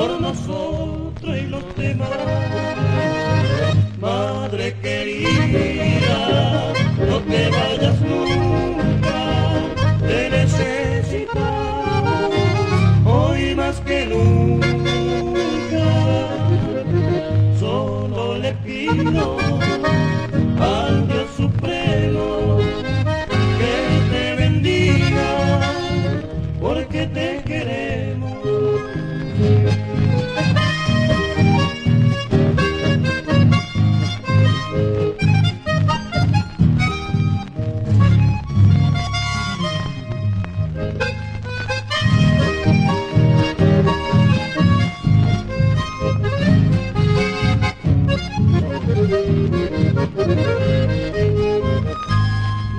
por nosotros y los demás. Madre querida, no te vayas nunca, te necesitamos hoy más que nunca. Solo le pido al Dios Supremo que te bendiga, porque te queremos.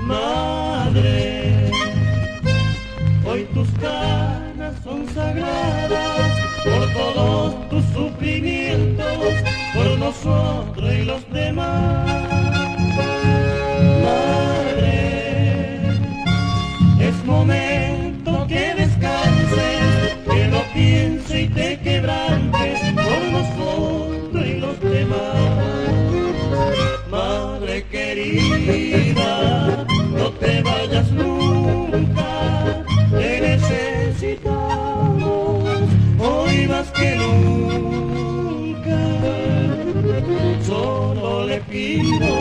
Madre, hoy tus canas son sagradas por todos tus sufrimientos, por nosotros y los demás. Madre, es momento que descanses, que no pienses y te quebrantes por nosotros y los demás. Madre querida, no te vayas nunca, te necesitamos hoy más que nunca. Solo le pido